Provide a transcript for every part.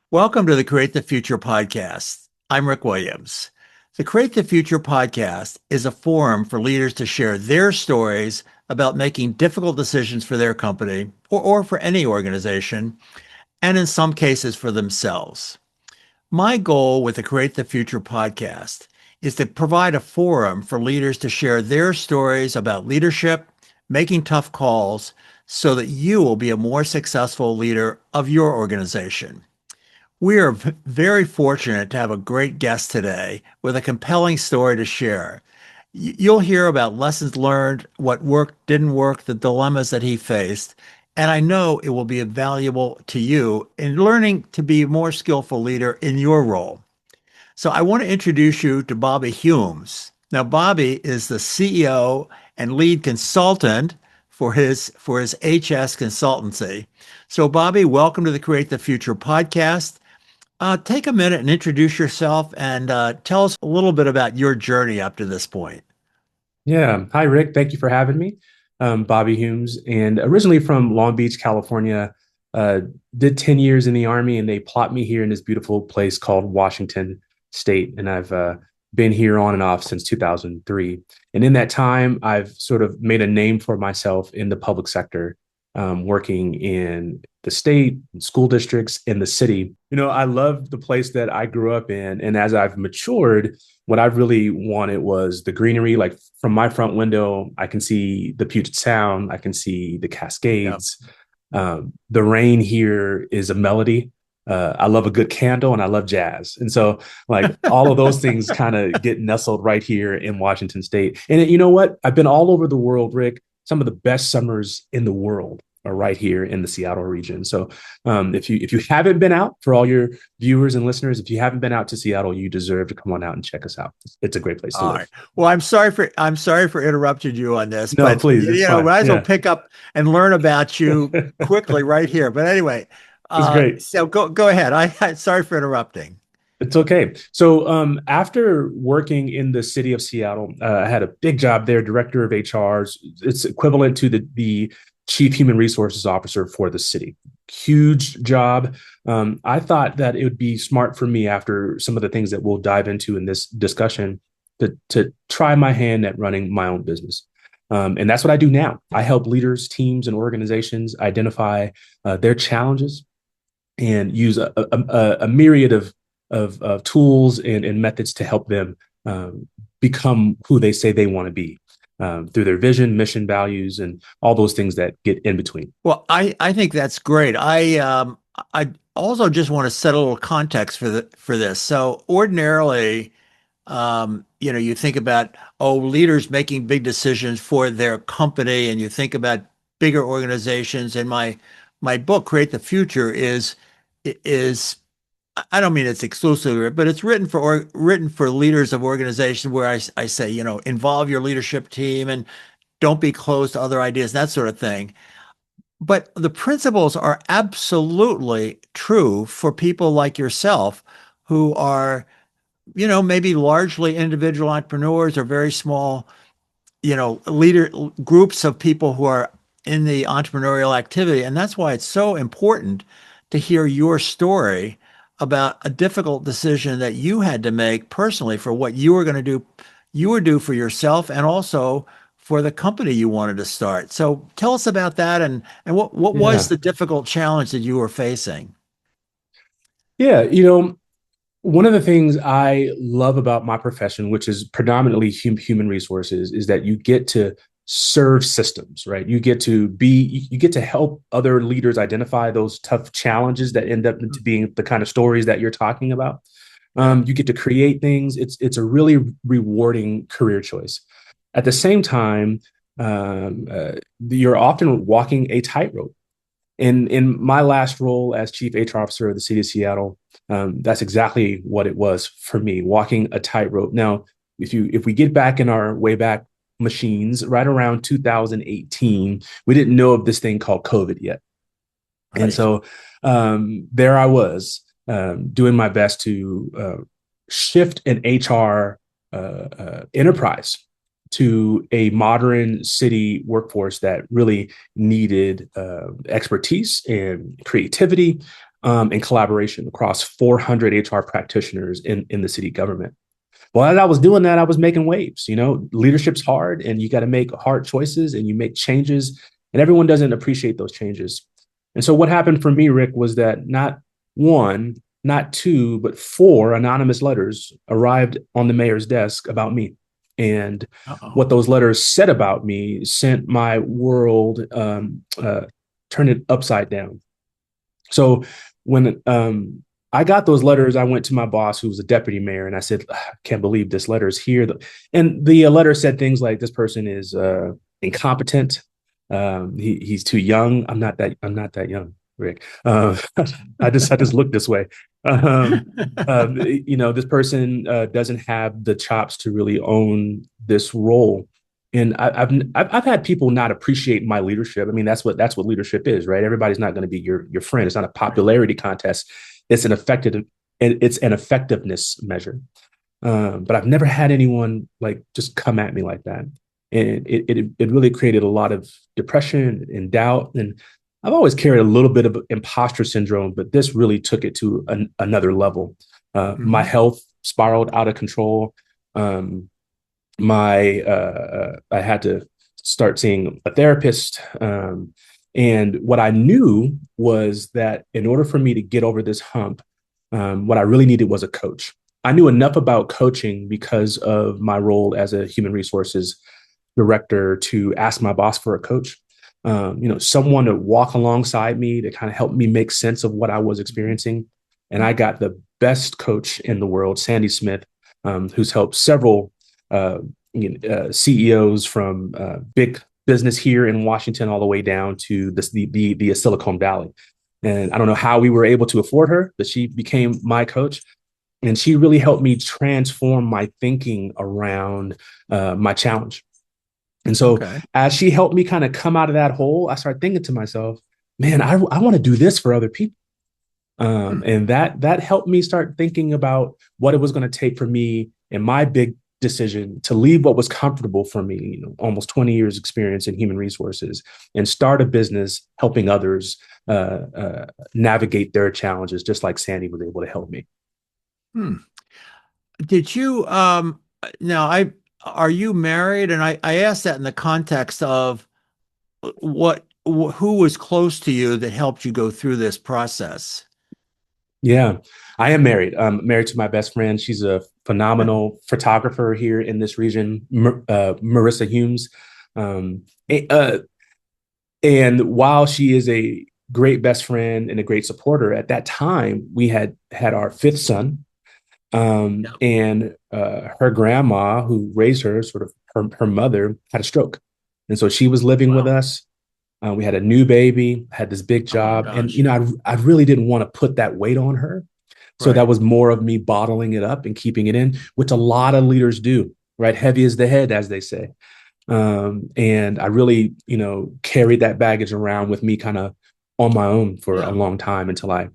Welcome to the Create the Future podcast. I'm Rick Williams. The Create the Future podcast is a forum for leaders to share their stories about making difficult decisions for their company or for any organization, and in some cases for themselves. My goal with the Create the Future podcast is to provide a forum for leaders to share their stories about leadership, making tough calls, so that you will be a more successful leader of your organization. We are very fortunate to have a great guest today with a compelling story to share. You'll hear about lessons learned, what worked, didn't work, the dilemmas that he faced, and I know it will be valuable to you in learning to be a more skillful leader in your role. So I want to introduce you to Bobby Humes. Now, Bobby is the CEO and lead consultant for his HS Consultancy. So, Bobby, welcome to the Create the Future podcast. Take a minute and introduce yourself and tell us a little bit about your journey up to this point. Yeah. Hi, Rick. Thank you for having me. Bobby Humes, and originally from Long Beach, California. Uh, did 10 years in the Army, and they plopped me here in this beautiful place called Washington State. And I've been here on and off since 2003. And in that time, I've sort of made a name for myself in the public sector, working in the state, school districts, in the city. I love the place that I grew up in. And as I've matured, what I really wanted was the greenery. Like from my front window, I can see the Puget Sound, I can see the Yeah. Cascades. The rain here is a melody. I love a good candle and I love jazz. And so, like, all of those things kind of get nestled right here in Washington State. And you know what? I've been all over the world, Rick. Some of the best summers in the world are right here in the Seattle region. So if you haven't been out, for all your viewers and listeners, if you haven't been out to Seattle, you deserve to come on out and check us out. It's a great place to All right. live. Well, I'm sorry for interrupting you on this, No, but please, it's fine. might as well Yeah. pick up and learn about you quickly right here. But anyway, It's great. so go ahead. Sorry for interrupting. It's okay. So, after working in the city of Seattle, I had a big job there, director of HR. It's equivalent to the chief human resources officer for the city. Huge job. I thought that it would be smart for me, after some of the things that we'll dive into in this discussion, to try my hand at running my own business. And that's what I do now. I help leaders, teams, and organizations identify their challenges and use a myriad of tools and methods to help them become who they say they want to be, through their vision, mission, values, and all those things that get in between. Well, I think that's great. I also just want to set a little context for this. So ordinarily, you think about, leaders making big decisions for their company, and you think about bigger organizations. And my book, Create the Future, is I don't mean it's exclusively, but it's written for leaders of organizations where I say, involve your leadership team and don't be closed to other ideas, that sort of thing. But the principles are absolutely true for people like yourself who are, maybe largely individual entrepreneurs or very small, leader groups of people who are in the entrepreneurial activity. And that's why it's so important to hear your story about a difficult decision that you had to make personally for what you were going to do, you would do for yourself and also for the company you wanted to start. So tell us about that, and what was Yeah. the difficult challenge that you were facing? Yeah. One of the things I love about my profession, which is predominantly human resources, is that you get to serve systems, right? You get to help other leaders identify those tough challenges that end up into being the kind of stories that you're talking about. Yeah. You get to create things. It's a really rewarding career choice. At the same time, you're often walking a tightrope. In my last role as chief HR officer of the city of Seattle, that's exactly what it was for me, walking a tightrope. Now, if we get back in our way back machines, right around 2018, we didn't know of this thing called COVID yet, and Right. so there I was, doing my best to shift an HR enterprise to a modern city workforce that really needed expertise and creativity, and collaboration across 400 HR practitioners in the city government. Well, as I was doing that, I was making waves. Leadership's hard, and you got to make hard choices, and you make changes, and everyone doesn't appreciate those changes. And so what happened for me, Rick, was that not one, not two, but four anonymous letters arrived on the mayor's desk about me. And Uh-oh. what those letters said about me sent my world, turned it upside down. So when I got those letters, I went to my boss, who was a deputy mayor, and I said, "I can't believe this letter is here." And the letter said things like, "This person is incompetent. He's too young." I'm not that. I'm not that young, Rick. I just look this way. This person doesn't have the chops to really own this role. And I've had people not appreciate my leadership. I mean, that's what leadership is, right? Everybody's not going to be your friend. It's not a popularity contest. It's an effectiveness measure. But I've never had anyone like just come at me like that, and it really created a lot of depression and doubt. And I've always carried a little bit of imposter syndrome, but this really took it to another level. My health spiraled out of control. I had to start seeing a therapist. And what I knew was that in order for me to get over this hump, what I really needed was a coach. I knew enough about coaching because of my role as a human resources director to ask my boss for a coach. Someone to walk alongside me to kind of help me make sense of what I was experiencing. And I got the best coach in the world, Sandy Smith, who's helped several CEOs from big business here in Washington all the way down to the Silicon Valley. And I don't know how we were able to afford her, but she became my coach. And she really helped me transform my thinking around my challenge. And so as she helped me kind of come out of that hole, I started thinking to myself, man, I want to do this for other people. And that helped me start thinking about what it was going to take for me in my big decision to leave what was comfortable for me, almost 20 years experience in human resources, and start a business helping others navigate their challenges, just like Sandy was able to help me. Did you now are you married? And I asked that in the context of who was close to you that helped you go through this process? Yeah, I am married. I'm married to my best friend. She's a phenomenal photographer here in this region, Marissa Humes. And while she is a great best friend and a great supporter, at that time we had our fifth son, and her grandma, who raised her, sort of her mother, had a stroke, and so she was living with us. We had a new baby, had this big job, and I really didn't want to put that weight on her. So that was more of me bottling it up and keeping it in, which a lot of leaders do, right? Heavy is the head, as they say. And I really, carried that baggage around with me kind of on my own for a long time until I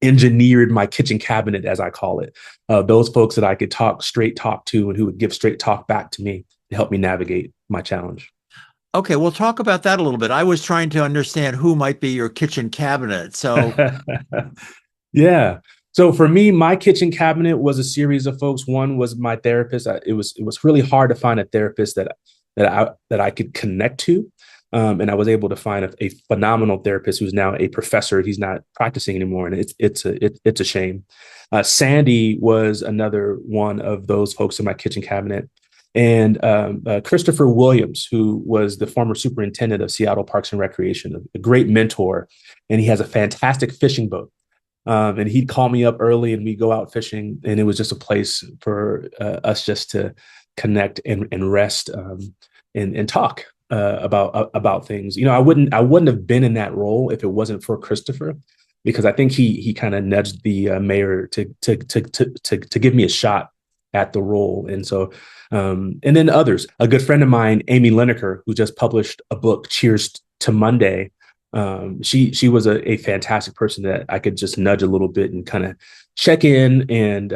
engineered my kitchen cabinet, as I call it. Those folks that I could straight talk to and who would give straight talk back to me to help me navigate my challenge. Okay, we'll talk about that a little bit. I was trying to understand who might be your kitchen cabinet. So, yeah. So for me, my kitchen cabinet was a series of folks. One was my therapist. It was really hard to find a therapist that I could connect to, and I was able to find a phenomenal therapist who's now a professor. He's not practicing anymore, and it's a shame. Sandy was another one of those folks in my kitchen cabinet. And Christopher Williams, who was the former superintendent of Seattle Parks and Recreation, a great mentor, and he has a fantastic fishing boat. And he'd call me up early and we'd go out fishing, and it was just a place for us just to connect and rest, and talk about things. I wouldn't have been in that role if it wasn't for Christopher, because I think he kind of nudged the mayor to give me a shot at the role. And so, and then others, a good friend of mine, Amy Lineker, who just published a book, Cheers to Monday. She was a fantastic person that I could just nudge a little bit and kind of check in. And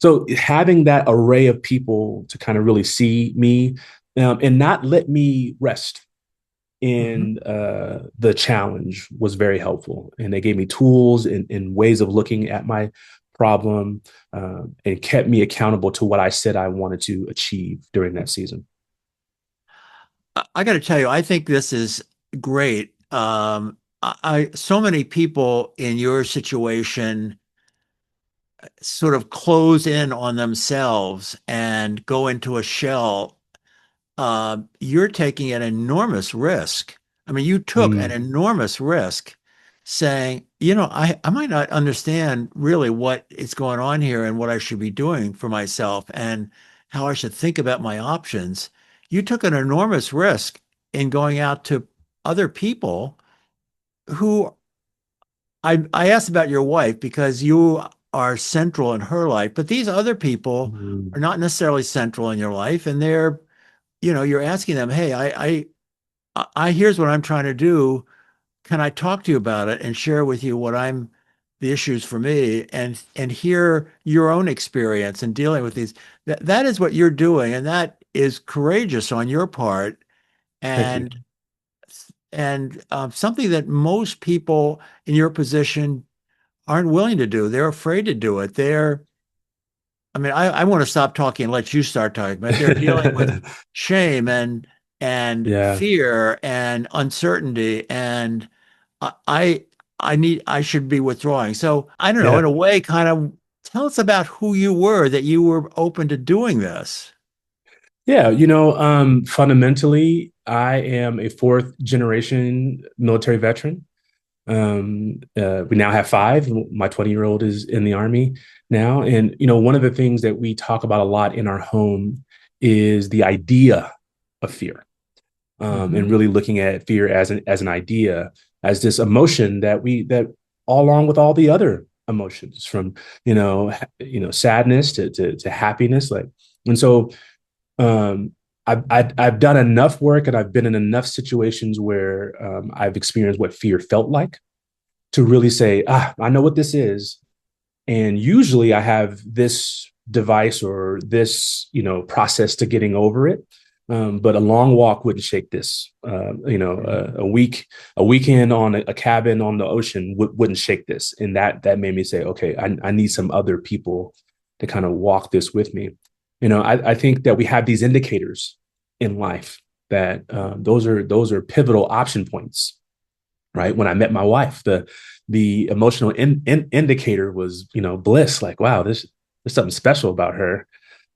so having that array of people to kind of really see me, and not let me rest Mhm. in the challenge was very helpful. And they gave me tools and ways of looking at my problem, and kept me accountable to what I said I wanted to achieve during that season. I got to tell you, I think this is great. So many people in your situation sort of close in on themselves and go into a shell. You're taking an enormous risk. I mean, you took an Mm, enormous risk saying, I might not understand really what is going on here and what I should be doing for myself and how I should think about my options. You took an enormous risk in going out to other people who I asked about your wife because you are central in her life, but these other people mm, are not necessarily central in your life, and you're asking them, hey, here's what I'm trying to do. Can I talk to you about it and share with you the issues for me and hear your own experience in dealing with these? That is what you're doing, and that is courageous on your part, thank you. and something that most people in your position aren't willing to do. They're afraid to do it. I mean, I want to stop talking and let you start talking, but they're dealing with shame and Yeah, fear and uncertainty, and I I should be withdrawing. So I don't know, in yeah. a way, kind of tell us about who you were that you were open to doing this. Yeah, fundamentally, I am a fourth generation military veteran. We now have five. My 20-year-old is in the Army now. And, one of the things that we talk about a lot in our home is the idea of fear, and Hmm. really looking at fear as an idea, as this emotion that all along with all the other emotions from, sadness to happiness. And so um, I've done enough work and I've been in enough situations where I've experienced what fear felt like to really say, I know what this is. And usually I have this device or this, process to getting over it. But a long walk wouldn't shake this. A weekend on a cabin on the ocean wouldn't shake this. And that made me say, okay, I need some other people to kind of walk this with me. I think that we have these indicators in life that those are pivotal option points, right? When I met my wife, the emotional indicator was, bliss. Like, wow, there's something special about her.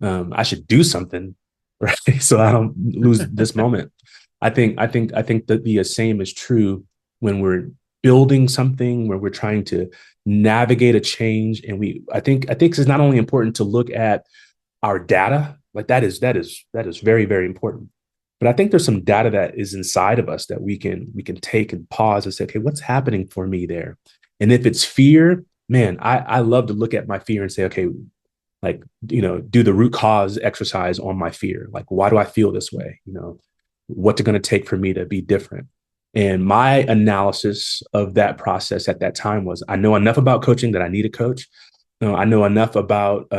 I should do something, right? So I don't lose this moment. I think that the same is true when we're building something where we're trying to navigate a change. And I think it's not only important to look at our data, like that is very, very important. But I think there's some data that is inside of us that we can take and pause and say, okay, what's happening for me there? And if it's fear, man, I love to look at my fear and say, okay, like, do the root cause exercise on my fear. Like, why do I feel this way? What's it going to take for me to be different? And my analysis of that process at that time was, I know enough about coaching that I need a coach. I know enough about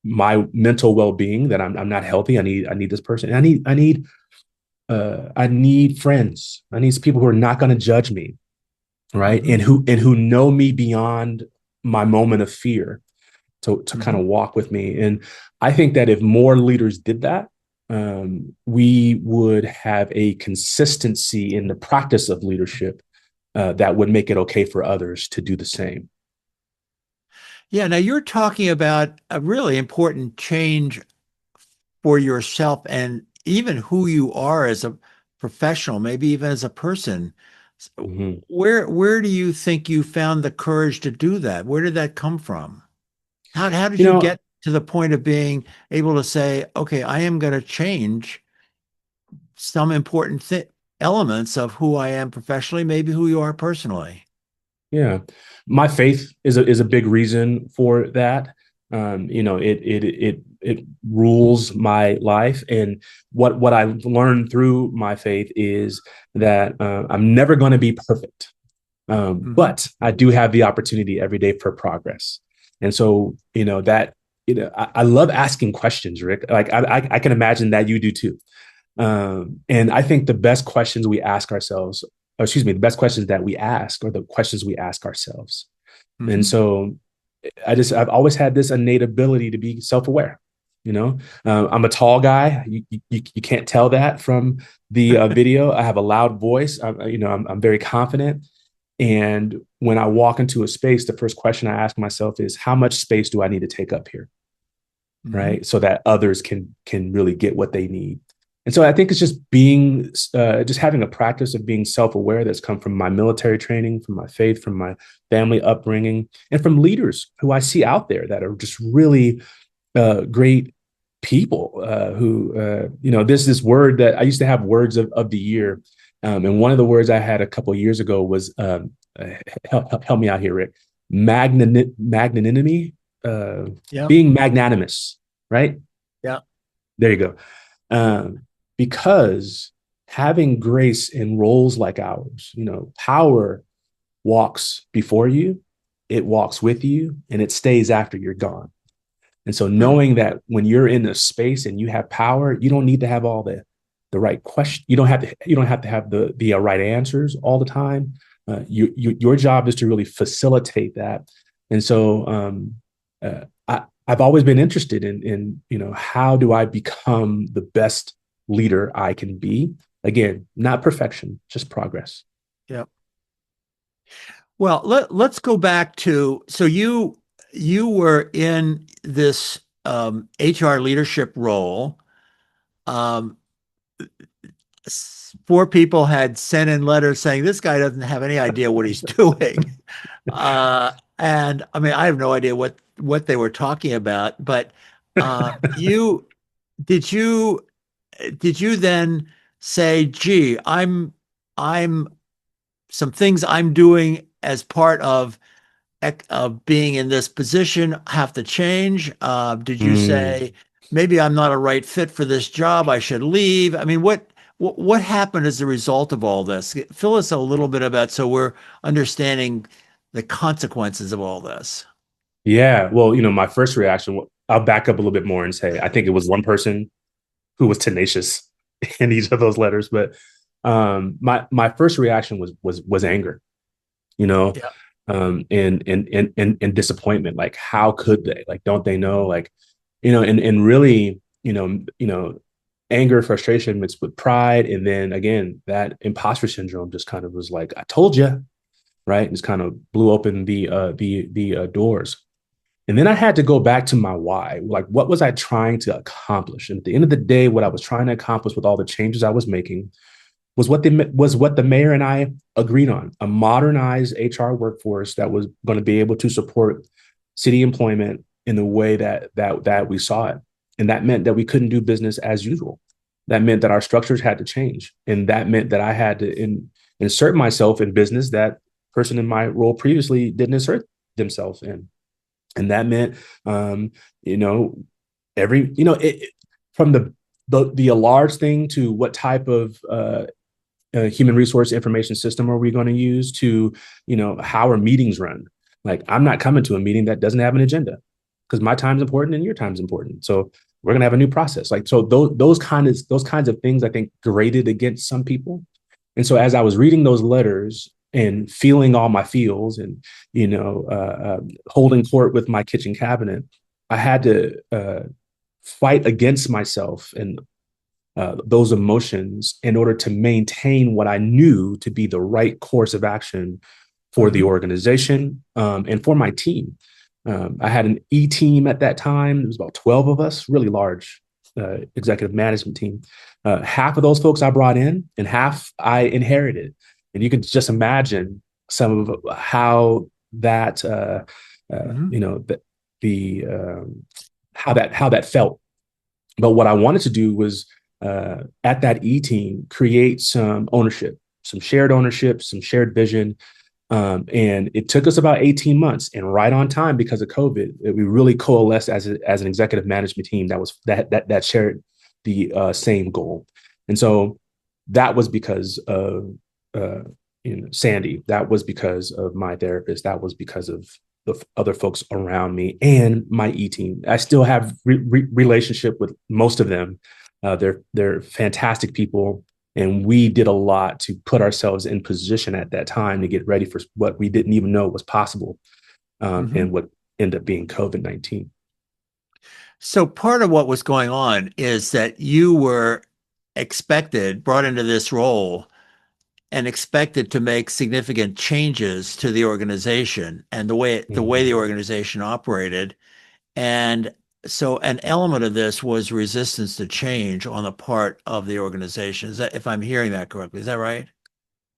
my mental well-being that I'm not healthy. I need this person. And I need friends. I need people who are not going to judge me, right? Hmm. And who know me beyond my moment of fear to kind Hmm. of walk with me. And I think that if more leaders did that, we would have a consistency in the practice of leadership that would make it okay for others to do the same. Yeah, now you're talking about a really important change for yourself and even who you are as a professional, maybe even as a person. Mhm. Where do you think you found the courage to do that? Where did that come from? How did You you know, get to the point of being able to say, okay, I am going to change some important elements of who I am professionally, maybe who you are personally? Yeah, my faith is a big reason for that. It rules my life, and what I learned through my faith is that I'm never going to be perfect, Hmm. but I do have the opportunity every day for progress. And so, I love asking questions, Rick. Like I can imagine that you do too. And I think the best questions we ask ourselves, or excuse me, the best questions that we ask are the questions we ask ourselves. And Hmm. so I've always had this innate ability to be self-aware. You know, I'm a tall guy. You can't tell that from the video. I have a loud voice. I'm very confident. And when I walk into a space, the first question I ask myself is, how much space do I need to take up here? Hmm. Right. So that others can really get what they need. And so I think it's just being, just having a practice of being self-aware that's come from my military training, from my faith, from my family upbringing, and from leaders who I see out there that are just really great people there's this word that I used to have words of the year. And one of the words I had a couple of years ago was, help me out here, Rick, magnanimity, uh, Yeah. being magnanimous, right? Yeah. There you go. Because having grace in roles like ours, power walks before you, it walks with you, and it stays after you're gone. And so Hmm. knowing that when you're in a space and you have power, you don't need to have all the right question. You don't have to have the right answers all the time. Your job is to really facilitate that. And so I've always been interested in how do I become the best leader I can be. Again, not perfection, just progress. Yeah. Well, let's go back to, so you were in this HR leadership role. Um, Four people had sent in letters saying this guy doesn't have any idea what he's doing. And I mean, I have no idea what they were talking about, but you did you did you then say, gee, I'm some things I'm doing as part of being in this position have to change? Did you Mm. say maybe I'm not a right fit for this job? I should leave. I mean, what happened as a result of all this? Fill us a little bit about so we're understanding the consequences of all this. Yeah. Well, my first reaction, I'll back up a little bit more and say, I think it was one person who was tenacious in each of those letters. But my first reaction was anger, you know, Yeah. and disappointment. Like, how could they? Like, don't they know? Like, and really, anger, frustration mixed with pride, and then again, that imposter syndrome just kind of was like, I told you, right? And just kind of blew open the doors. And then I had to go back to my why. Like, what was I trying to accomplish? And at the end of the day, what I was trying to accomplish with all the changes I was making was what the mayor and I agreed on: a modernized HR workforce that was going to be able to support city employment in the way that we saw it. And that meant that we couldn't do business as usual. That meant that our structures had to change, and that meant that I had to insert myself in business that person in my role previously didn't insert themselves in. And that meant, you know, from the large thing to what type of human resource information system are we going to use to, how are meetings run? Like, I'm not coming to a meeting that doesn't have an agenda, because my time's important and your time's important. So we're going to have a new process. Like, so those kinds of things, I think, grated against some people. And so as I was reading those letters and feeling all my feels and, holding court with my kitchen cabinet, I had to fight against myself and those emotions in order to maintain what I knew to be the right course of action for the Mhm. organization, and for my team. I had an E team at that time. It was about 12 of us, really large executive management team. Half of those folks I brought in, and half I inherited. And you can just imagine some of how that, Mhm. the how that felt. But what I wanted to do was, at that E team, create some ownership, some shared ownership, some shared vision. And it took us about 18 months, and right on time because of COVID, we really coalesced as an executive management team that shared the same goal. And so that was because of Sandy. That was because of my therapist. That was because of the other folks around me and my E team. I still have relationship with most of them, They're fantastic people, and we did a lot to put ourselves in position at that time to get ready for what we didn't even know was possible, Hmm. and what ended up being COVID-19. So part of what was going on is that you were brought into this role and expected to make significant changes to the organization and the way Mm-hmm. the organization operated. And so an element of this was resistance to change on the part of the organization. Is that, if I'm hearing that correctly, is that right?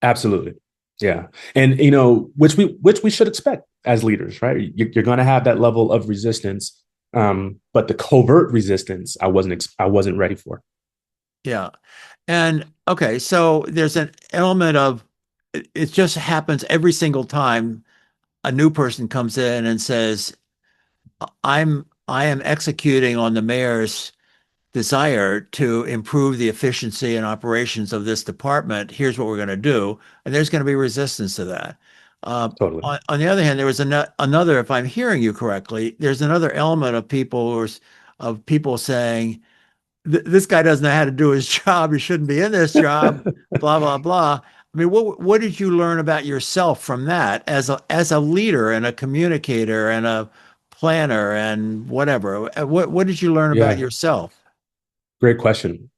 Absolutely. Yeah. And which we should expect as leaders, right? You're going to have that level of resistance. But the covert resistance, I wasn't ready for. Yeah. And okay, so there's an element of it just happens every single time a new person comes in and says, I am executing on the mayor's desire to improve the efficiency and operations of this department. Here's what we're going to do. And there's going to be resistance to that. Totally. On the other hand, there was another, if I'm hearing you correctly, there's another element of people saying, this guy doesn't know how to do his job. He shouldn't be in this job, blah, blah, blah. I mean, what did you learn about yourself from that as a leader and a communicator and a planner and whatever? What did you learn about Yeah. yourself? Great question.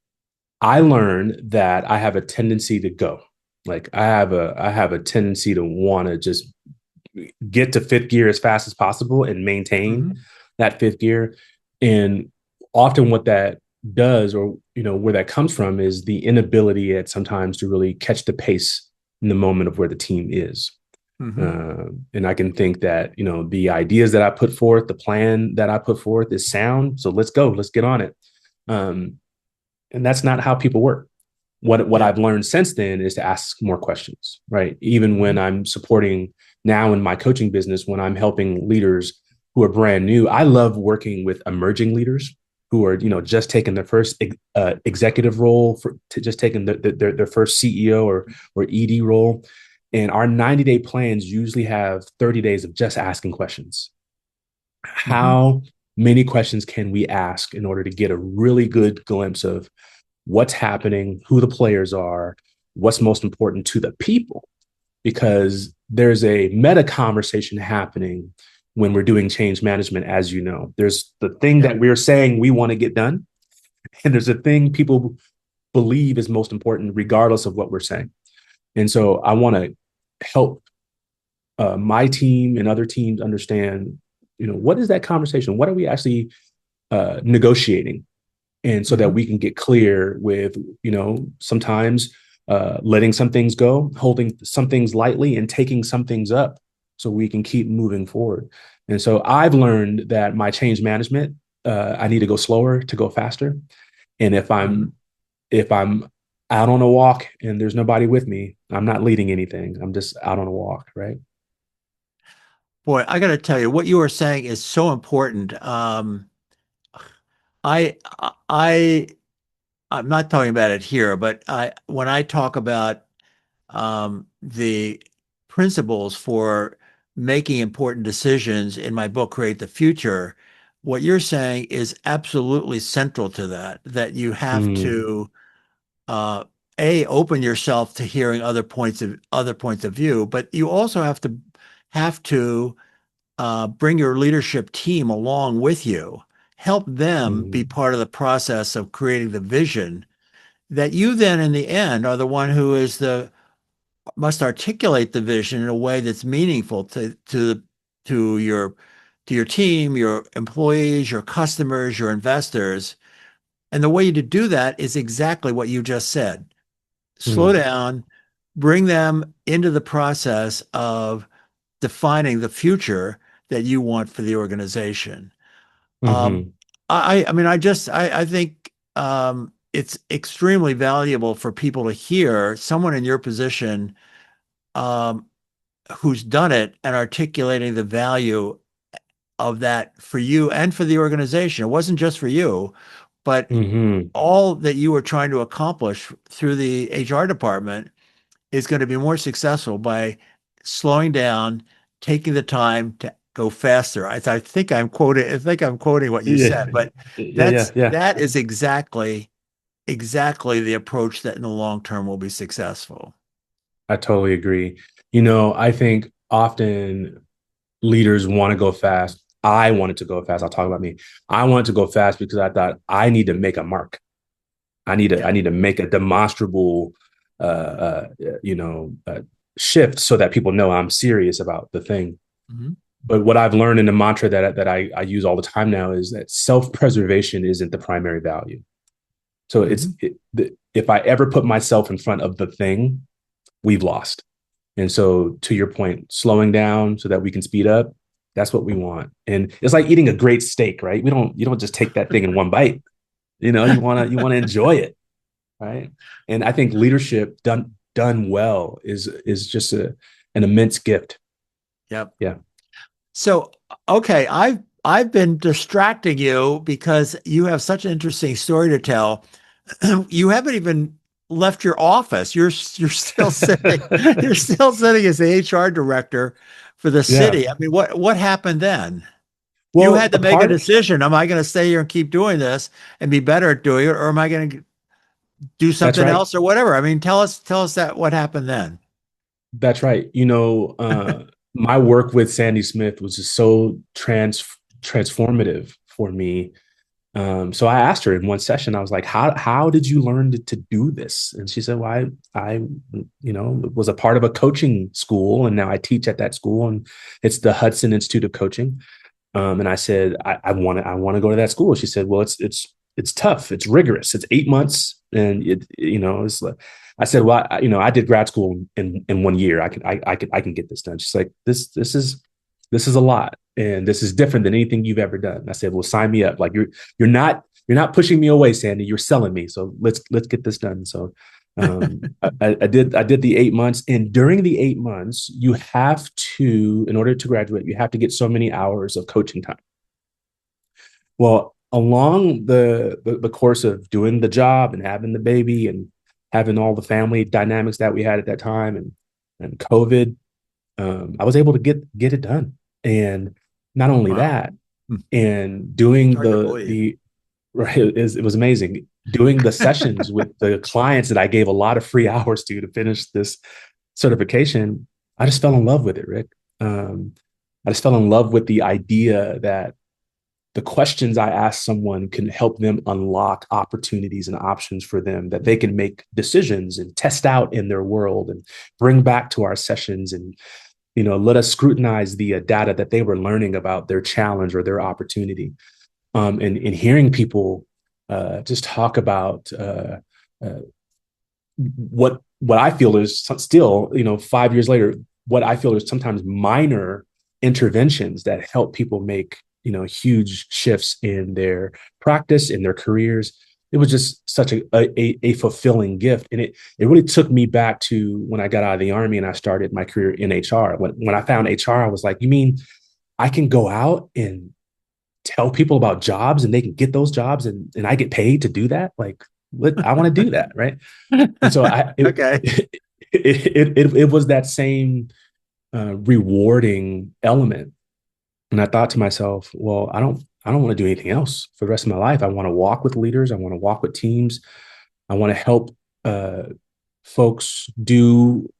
I learned that I have a tendency to go. Like I have a tendency to want to just get to fifth gear as fast as possible and maintain Hmm. that fifth gear. And often what that does, or where that comes from, is the inability at sometimes to really catch the pace in the moment of where the team is. Hmm. And I can think that the ideas that I put forth, the plan that I put forth is sound. So let's go, let's get on it. Um, and that's not how people work. What Yeah. I've learned since then is to ask more questions, right? Even when Hmm. I'm supporting now in my coaching business, when I'm helping leaders who are brand new, I love working with emerging leaders who are just taking their first executive role, just taking their first CEO or ED role. And our 90-day plans usually have 30 days of just asking questions. Hmm. How many questions can we ask in order to get a really good glimpse of what's happening, who the players are, what's most important to the people? Because there's a meta conversation happening when we're doing change management, as you know. There's the thing Yeah. that we're saying we want to get done, and there's a thing people believe is most important, regardless of what we're saying. And so I want to help my team and other teams understand, what is that conversation? What are we actually negotiating? And so that Hmm. we can get clear with sometimes letting some things go, holding some things lightly, and taking some things up so we can keep moving forward. And so I've learned that my change management, I need to go slower to go faster. And Hmm. if I'm out on a walk and there's nobody with me, I'm not leading anything, I'm just out on a walk, right? Boy, I got to tell you, what you were saying is so important. I, I, I'm not talking about it here, but when I talk about the principles for making important decisions in my book, Create the Future, what you're saying is absolutely central to that, that you have Mm, to uh, open yourself to hearing other points of view, but you also have to bring your leadership team along with you, help them be mm, part of the process of creating the vision that you then in the end are the one who is the must articulate the vision in a way that's meaningful to your team, your employees, your customers, your investors. And the way to do that is exactly what you just said. Slow mm, down, bring them into the process of defining the future that you want for the organization. Um, mm-hmm, I mean, I think it's extremely valuable for people to hear someone in your position um, who's done it and articulating the value of that for you and for the organization. It wasn't just for you, but mm-hmm. all that you were trying to accomplish through the HR department is going to be more successful by slowing down, taking the time to go faster. I think I'm quoting what you Yeah, said, but yeah, yeah, yeah. that is exactly. exactly the approach that in the long term will be successful. I totally agree. I think often leaders want to go fast. I wanted to go fast. I'll talk about me. I wanted to go fast because I thought I need to make a mark. I Yeah. need to make a demonstrable, uh, uh, you know, uh, shift so that people know I'm serious about the thing. Mhm. But what I've learned in the mantra that I use all the time now is that self preservation isn't the primary value. So Mhm. if I ever put myself in front of the thing, we've lost. And so, to your point, slowing down so that we can speed up, that's what we want. And it's like eating a great steak, right? You don't just take that thing in one bite. You want to enjoy it, right? And I think leadership done well is just an immense gift. Yep. Yeah, So, okay, I've been distracting you because you have such an interesting story to tell. You haven't even left your office. You're still sitting. You're still sitting as the HR director for the yeah. city. I mean, what happened then? You Well, had to a make a part decision. Am I going to stay here and keep doing this and be better at doing it, or am I going to do that's something right. else or whatever? I mean, tell us that what happened then. That's right. My work with Sandy Smith was just so transformative for me. So I asked her in one session, I was like, how did you learn to do this? And she said, well, I was a part of a coaching school and now I teach at that school and it's the Hudson Institute of Coaching. And I said, I want to go to that school. She said, well, it's tough. It's rigorous. It's 8 months. And it's like, I said, well, I did grad school in 1 year. I can get this done. She's like, this is a lot. And this is different than anything you've ever done. I said, well, sign me up. Like you're not pushing me away, Sandy. You're selling me. So let's get this done. So I did the 8 months, and during the 8 months, you have to, in order to graduate, you have to get so many hours of coaching time. Well, along the course of doing the job and having the baby and having all the family dynamics that we had at that time and COVID, I was able to get it done. And not only Wow. that, Hmm. and It's doing hard to believe. the right, it was amazing doing the sessions with the clients that I gave a lot of free hours to finish this certification. I just fell in love with it, Rick. I just fell in love with the idea that the questions I ask someone can help them unlock opportunities and options for them that they can make decisions and test out in their world and bring back to our sessions and let us scrutinize the data that they were learning about their challenge or their opportunity. And hearing people just talk about uh, what I feel is still, 5 years later, what I feel is sometimes minor interventions that help people make huge shifts in their practice, in their careers. It was just such a fulfilling gift, and it really took me back to when I got out of the Army and I started my career in HR. When I found HR, I was like, you mean I can go out and tell people about jobs and they can get those jobs and I get paid to do that? Like, what I want to do that, right? And so Okay. it was that same rewarding element. And I thought to myself, well, I don't want to do anything else for the rest of my life. I want to walk with leaders. I want to walk with teams. I want to help uh, folks do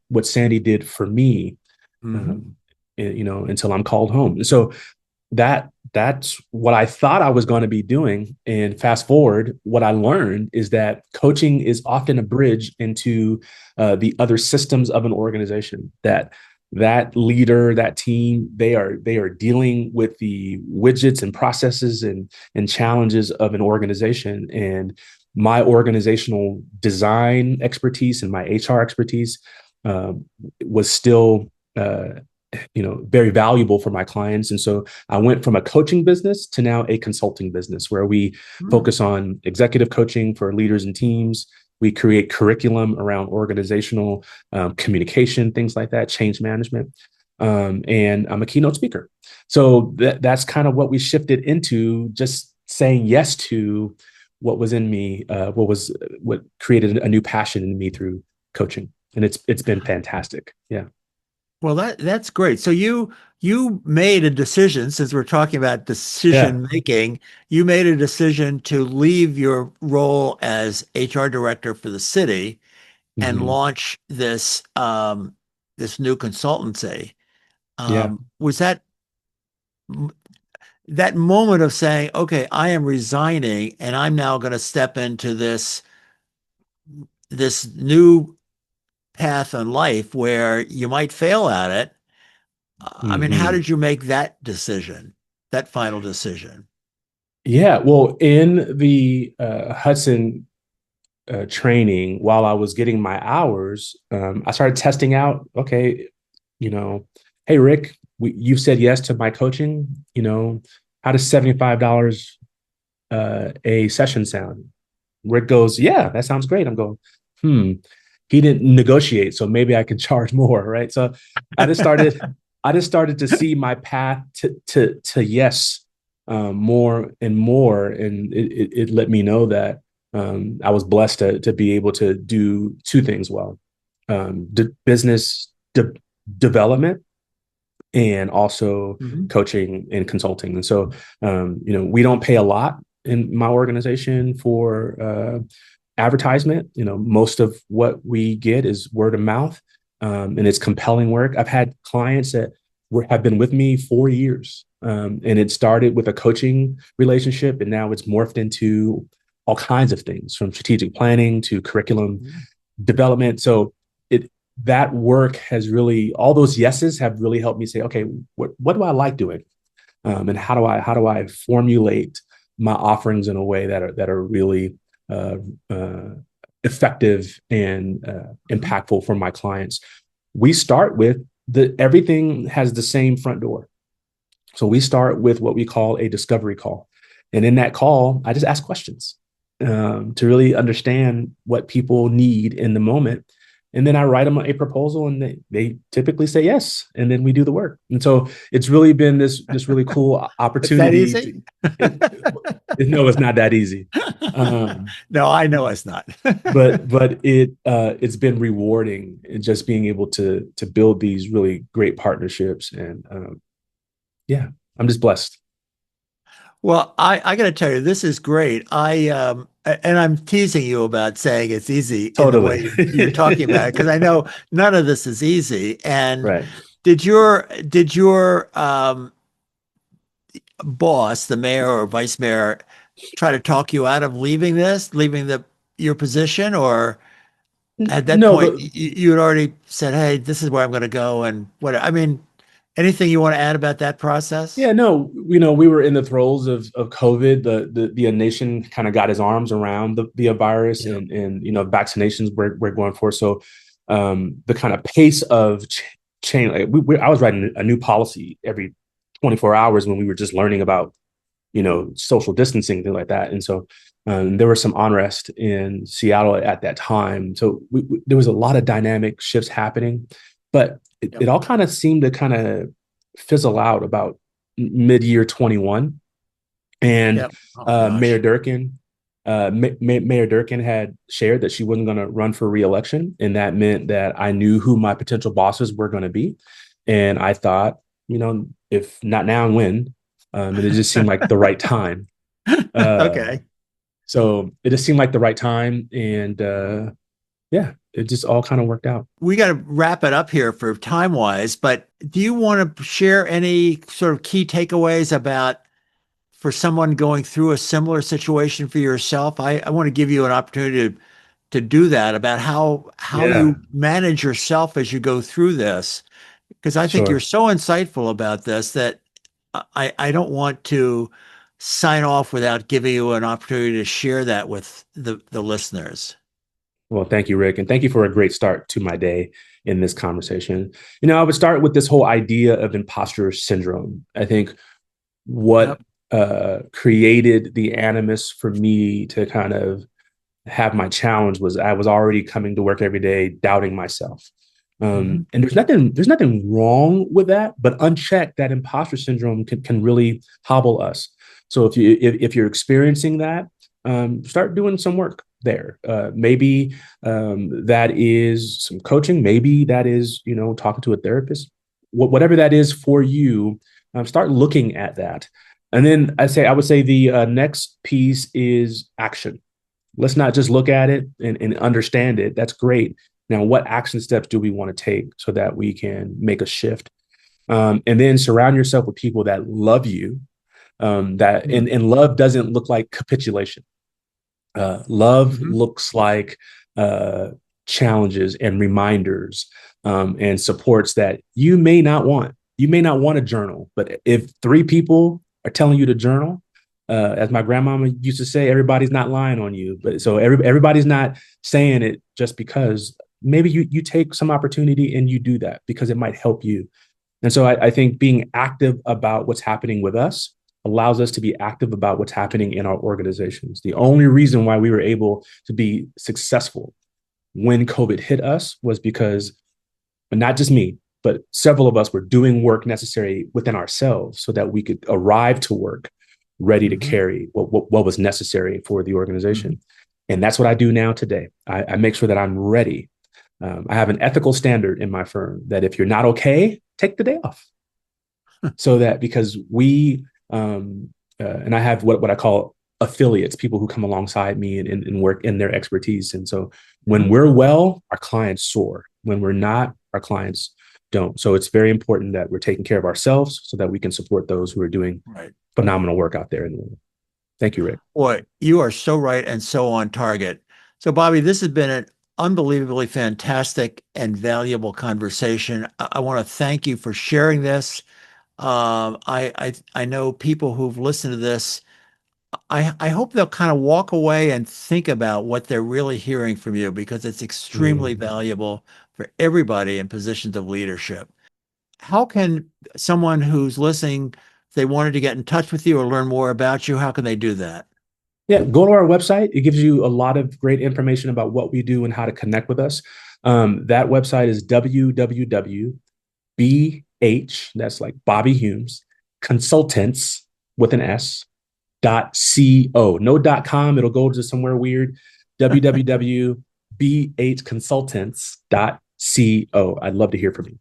what Sandy did for me, Hmm. um, until I'm called home. So that's what I thought I was going to be doing. And fast forward, what I learned is that coaching is often a bridge into the other systems of an organization. That leader, that team, they are dealing with the widgets and processes and challenges of an organization. And my organizational design expertise and my HR expertise was still very valuable for my clients. And so I went from a coaching business to now a consulting business where we Hmm. focus on executive coaching for leaders and teams. We create curriculum around organizational communication, things like that, change management. And I'm a keynote speaker. So that's kind of what we shifted into, just saying yes to what was in me, what created a new passion in me through coaching. And it's been fantastic. Yeah. Well, that's great. So you made a decision, since we're talking about Yeah. decision making, you made a decision to leave your role as HR director for the city and Hmm. launch this new consultancy. Yeah. Was that moment of saying, okay, I am resigning and I'm now going to step into this new path in life where you might fail at it. I mean, how Hmm. did you make that decision, that final decision? Yeah. Well, in the Hudson training, while I was getting my hours, I started testing out. Okay, you know, hey Rick, you said yes to my coaching. How does $75 a session sound? Rick goes, yeah, that sounds great. I'm going, hmm. He didn't negotiate, so maybe I can charge more, right? So I just started, I just started to see my path to yes, more and more, and it let me know that I was blessed to be able to do two things well: business development and also Mhm. coaching and consulting. And so, we don't pay a lot in my organization for advertisement. Most of what we get is word of mouth, and it's compelling work. I've had clients that have been with me 4 years, and it started with a coaching relationship, and now it's morphed into all kinds of things, from strategic planning to curriculum development. So it that work has really, all those yeses have really helped me say, okay, what do I like doing, and how do I formulate my offerings in a way that are really uh, uh, effective and Mhm. impactful for my clients. We start with everything has the same front door. So we start with what we call a discovery call. And in that call, I just ask questions to really understand what people need in the moment. And then I write them a proposal, and they typically say yes. And then we do the work. And so it's really been this really cool It's that opportunity easy? to, it, no, it's not that easy. Um, No, I know it's not. but it's been rewarding, and just being able to build these really great partnerships. And yeah, I'm just blessed. Well, I got to tell you, this is great. And I'm teasing you about saying it's easy in the way Totally. you're talking about it, because I know none of this is easy. And Right. did your boss, the mayor or vice mayor, try to talk you out of leaving your position, or at that No, point you had already said, "Hey, this is where I'm going to go," and what? I mean, anything you want to add about that process? yeah, no, we were in the throes of COVID. The nation kind of got his arms around the virus, Yeah. and vaccinations we're going for. So the kind of pace of change, like I was writing a new policy every 24 hours when we were just learning about social distancing, things like that. And so there was some unrest in Seattle at that time. So there was a lot of dynamic shifts happening, but it, Yep. it all kind of seemed to kind of fizzle out about mid-year 21. And Yep. Oh gosh. Mayor Durkin had shared that she wasn't going to run for reelection, and that meant that I knew who my potential bosses were going to be. And I thought, if not now, when? And it just seemed like the right time. Uh, Okay. so it just seemed like the right time, and yeah, it just all kind of worked out. We got to wrap it up here for time wise, but do you want to share any sort of key takeaways about for someone going through a similar situation for yourself? I want to give you an opportunity to do that, about how Yeah, you manage yourself as you go through this, because I think you're sure. so insightful about this that I don't want to sign off without giving you an opportunity to share that with the listeners. Well, thank you, Rick, and thank you for a great start to my day in this conversation. I would start with this whole idea of imposter syndrome. I think what Yep. created the animus for me to kind of have my challenge was I was already coming to work every day doubting myself. Mhm. And there's nothing wrong with that, but unchecked, that imposter syndrome can really hobble us. So if you're experiencing that, start doing some work there. Maybe that is some coaching. Maybe that is, talking to a therapist. Whatever that is for you, start looking at that. And then I would say the next piece is action. Let's not just look at it and understand it. That's great. Now, what action steps do we want to take so that we can make a shift? And then surround yourself with people that love you. And love doesn't look like capitulation. Love Mm-hmm. looks like uh, challenges and reminders and supports that you may not want. You may not want a journal, but if three people are telling you to journal, as my grandmama used to say, everybody's not lying on you. But so everybody's not saying it just because. Maybe you take some opportunity and you do that because it might help you. And so I think being active about what's happening with us allows us to be active about what's happening in our organizations. The only reason why we were able to be successful when COVID hit us was because, not just me, but several of us were doing work necessary within ourselves so that we could arrive to work ready to Mm-hmm. carry what was necessary for the Mm-hmm. organization. And that's what I do now today. I make sure that I'm ready. I have an ethical standard in my firm that if you're not okay, take the day off. So that because and I have what I call affiliates, people who come alongside me and work in their expertise. And so when Mm-hmm. we're well, our clients soar. When we're not, our clients don't. So it's very important that we're taking care of ourselves so that we can support those who are doing Right. phenomenal work out there in the world. Thank you, Rick. Boy, you are so right and so on target. So, Bobby, this has been an unbelievably fantastic and valuable conversation. I want to thank you for sharing this. I know people who've listened to this. I hope they'll kind of walk away and think about what they're really hearing from you because it's extremely Mm. valuable for everybody in positions of leadership. How can someone who's listening, if they wanted to get in touch with you or learn more about you, how can they do that? Yeah, go to our website. It gives you a lot of great information about what we do and how to connect with us. That website is www.bh, that's like Bobby Humes, consultants with an S, .co. No .com, it'll go to somewhere weird. www.bhconsultants.co. I'd love to hear from you.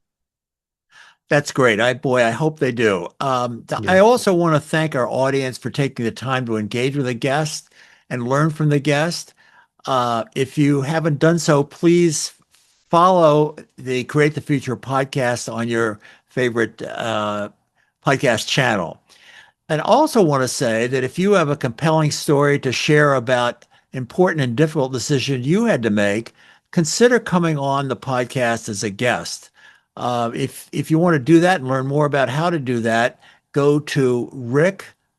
That's great. I hope they do. Yeah. I also want to thank our audience for taking the time to engage with a guest and learn from the guest. If you haven't done so, please follow the Create the Future podcast on your favorite podcast channel. And also want to say that if you have a compelling story to share about important and difficult decisions you had to make, consider coming on the podcast as a guest. If you want to do that and learn more about how to do that, go to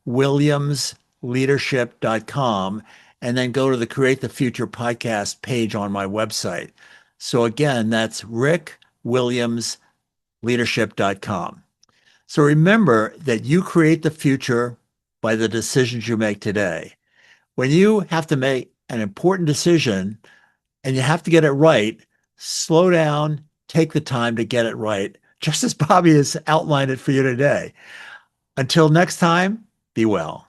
rickwilliamsleadership.com and then go to the Create the Future podcast page on my website. So again, that's rickwilliamsleadership.com. So remember that you create the future by the decisions you make today. When you have to make an important decision and you have to get it right, slow down, take the time to get it right, just as Bobby has outlined it for you today. Until next time, be well.